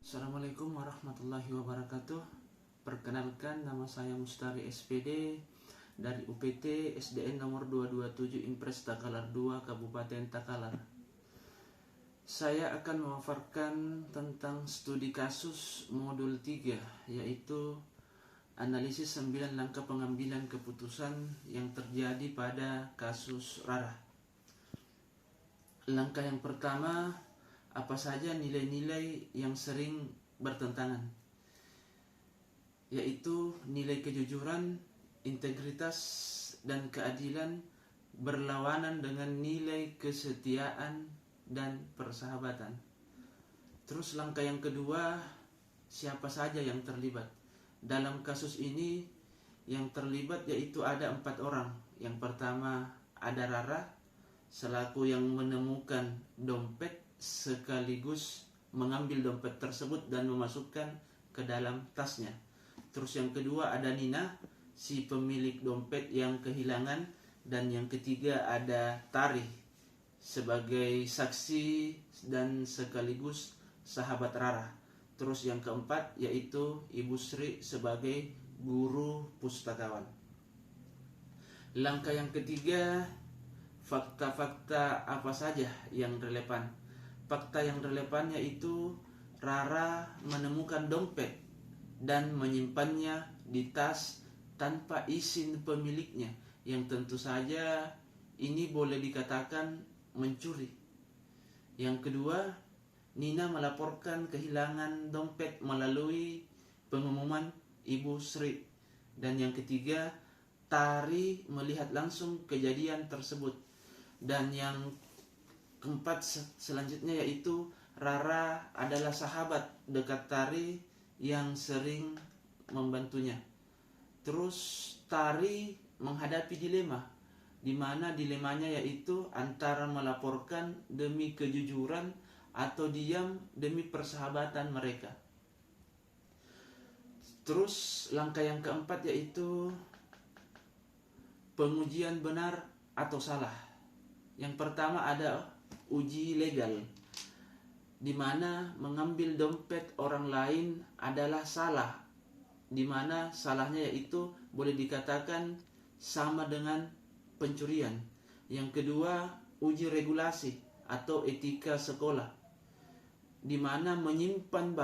Assalamualaikum warahmatullahi wabarakatuh. Perkenalkan, nama saya Mustari SPD dari UPT SDN nomor 227 Impres Takalar 2 Kabupaten Takalar. Saya akan memaparkan tentang studi kasus modul 3, yaitu analisis 9 langkah pengambilan keputusan yang terjadi pada kasus Rara. Langkah yang pertama, apa saja nilai-nilai yang sering bertentangan, yaitu nilai kejujuran, integritas, dan keadilan berlawanan dengan nilai kesetiaan dan persahabatan. Terus langkah yang kedua, siapa saja yang terlibat. Dalam kasus ini yang terlibat yaitu ada 4 orang. Yang pertama ada Rara selaku yang menemukan dompet sekaligus mengambil dompet tersebut dan memasukkan ke dalam tasnya. Terus yang kedua ada Nina, si pemilik dompet yang kehilangan, dan yang ketiga ada Tari sebagai saksi dan sekaligus sahabat Rara. Terus yang keempat yaitu Ibu Sri sebagai guru pustakawan. Langkah yang ketiga, fakta-fakta apa saja yang relevan. Fakta yang relevan yaitu Rara menemukan dompet dan menyimpannya di tas tanpa izin pemiliknya, yang tentu saja ini boleh dikatakan mencuri. Yang kedua, Nina melaporkan kehilangan dompet melalui pengumuman Ibu Sri. Dan yang ketiga, Tari melihat langsung kejadian tersebut. Dan yang keempat selanjutnya yaitu Rara adalah sahabat dekat Tari yang sering membantunya. Terus Tari menghadapi dilema, di mana dilemanya yaitu antara melaporkan demi kejujuran atau diam demi persahabatan mereka. Terus langkah yang keempat yaitu pengujian benar atau salah. Yang pertama ada uji legal, di mana mengambil dompet orang lain adalah salah, di mana salahnya yaitu boleh dikatakan sama dengan pencurian. Yang kedua, uji regulasi atau etika sekolah, di mana menyimpan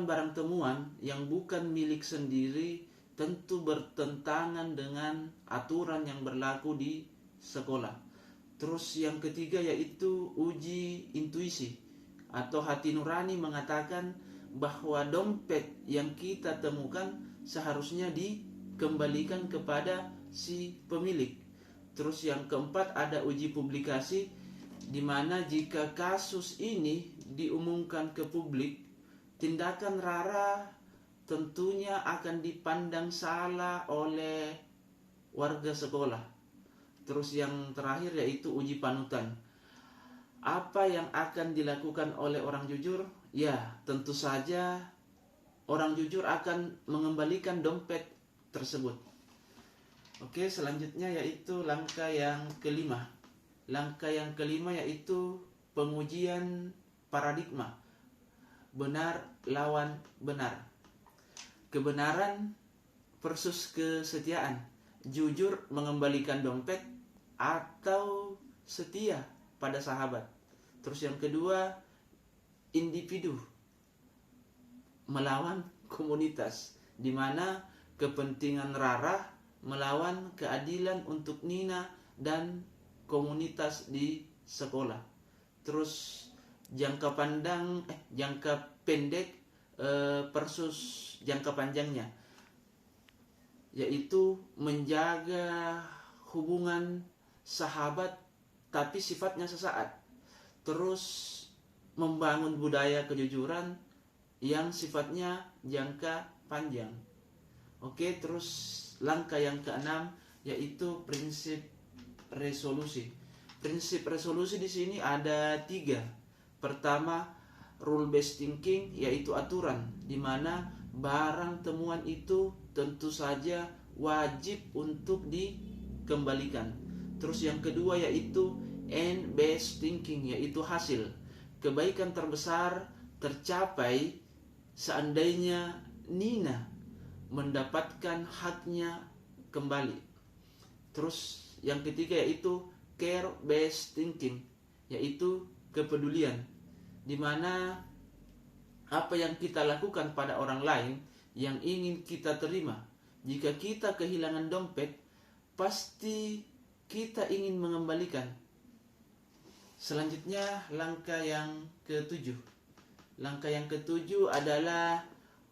barang temuan yang bukan milik sendiri tentu bertentangan dengan aturan yang berlaku di sekolah. Terus yang ketiga yaitu uji intuisi atau hati nurani mengatakan bahwa dompet yang kita temukan seharusnya dikembalikan kepada si pemilik. Terus yang keempat ada uji publikasi, di mana jika kasus ini diumumkan ke publik, tindakan Rara tentunya akan dipandang salah oleh warga sekolah. Terus yang terakhir yaitu uji panutan. Apa yang akan dilakukan oleh orang jujur? Ya, tentu saja orang jujur akan mengembalikan dompet tersebut. Oke, selanjutnya yaitu langkah yang kelima. Langkah yang kelima yaitu pengujian paradigma. Benar lawan benar. Kebenaran versus kesetiaan. Jujur mengembalikan dompet atau setia pada sahabat. Terus yang kedua, individu melawan komunitas, di mana kepentingan Rara melawan keadilan untuk Nina dan komunitas di sekolah. Terus jangka pendek versus jangka panjangnya, yaitu menjaga hubungan sahabat tapi sifatnya sesaat. Terus membangun budaya kejujuran yang sifatnya jangka panjang. Oke, terus langkah yang keenam yaitu prinsip resolusi. Prinsip resolusi di sini ada 3. Pertama, rule based thinking, yaitu aturan di mana barang temuan itu tentu saja wajib untuk dikembalikan. Terus yang kedua yaitu end based thinking, yaitu hasil. Kebaikan terbesar tercapai seandainya Nina mendapatkan haknya kembali. Terus yang ketiga yaitu care based thinking, yaitu kepedulian, di mana apa yang kita lakukan pada orang lain yang ingin kita terima. Jika kita kehilangan dompet, pasti kita ingin mengembalikan. Selanjutnya langkah yang ketujuh. Langkah yang ketujuh adalah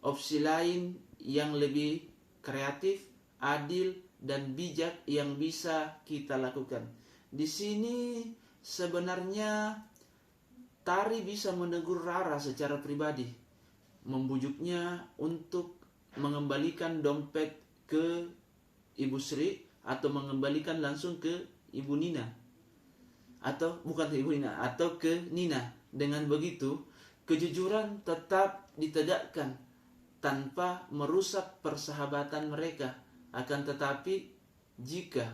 opsi lain yang lebih kreatif, adil, dan bijak yang bisa kita lakukan. Di sini sebenarnya Tari bisa menegur Rara secara pribadi, membujuknya untuk mengembalikan dompet ke Ibu Sri atau mengembalikan langsung ke Ibu Nina. Atau bukan ke Ibu Nina, atau ke Nina. Dengan begitu, kejujuran tetap ditegakkan tanpa merusak persahabatan mereka. Akan tetapi jika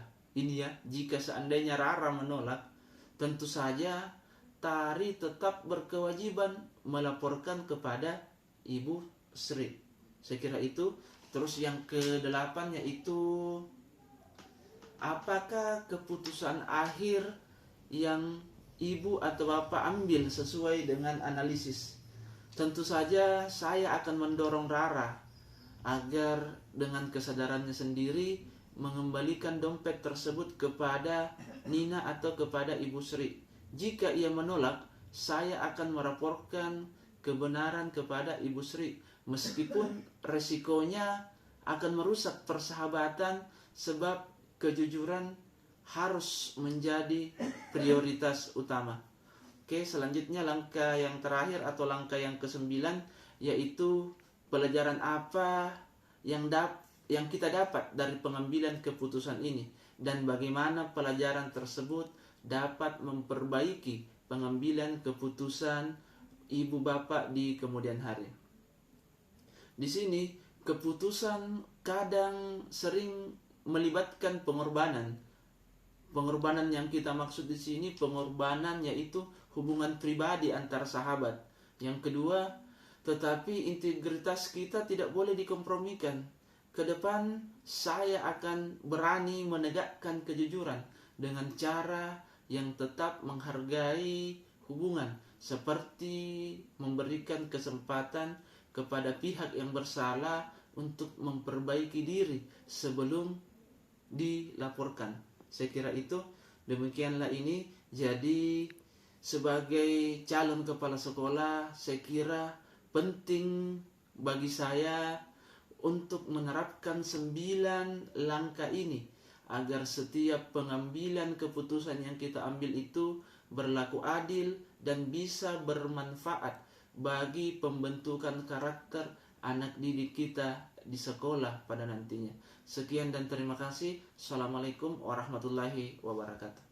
seandainya Rara menolak, tentu saja Tari tetap berkewajiban melaporkan kepada Ibu Sri. Saya kira itu. Terus yang ke-8 yaitu apakah keputusan akhir yang ibu atau bapak ambil sesuai dengan analisis. Tentu saja saya akan mendorong Rara agar dengan kesadarannya sendiri mengembalikan dompet tersebut kepada Nina atau kepada Ibu Sri. Jika ia menolak, saya akan melaporkan kebenaran kepada Ibu Sri, meskipun resikonya akan merusak persahabatan, sebab kejujuran harus menjadi prioritas utama. Oke, selanjutnya langkah yang terakhir atau langkah yang ke-9 yaitu pelajaran apa yang kita dapat dari pengambilan keputusan ini, dan bagaimana pelajaran tersebut dapat memperbaiki pengambilan keputusan ibu bapak di kemudian hari. Di sini keputusan kadang sering melibatkan pengorbanan. Pengorbanan yang kita maksud di sini pengorbanan yaitu hubungan pribadi antar sahabat. Yang kedua, tetapi integritas kita tidak boleh dikompromikan. Ke depan saya akan berani menegakkan kejujuran dengan cara yang tetap menghargai hubungan, seperti memberikan kesempatan kepada pihak yang bersalah untuk memperbaiki diri sebelum dilaporkan. Saya kira itu. Demikianlah ini. Jadi sebagai calon kepala sekolah, saya kira penting bagi saya untuk menerapkan 9 langkah ini, agar setiap pengambilan keputusan yang kita ambil itu berlaku adil dan bisa bermanfaat bagi pembentukan karakter anak didik kita di sekolah pada nantinya. Sekian dan terima kasih. Assalamualaikum warahmatullahi wabarakatuh.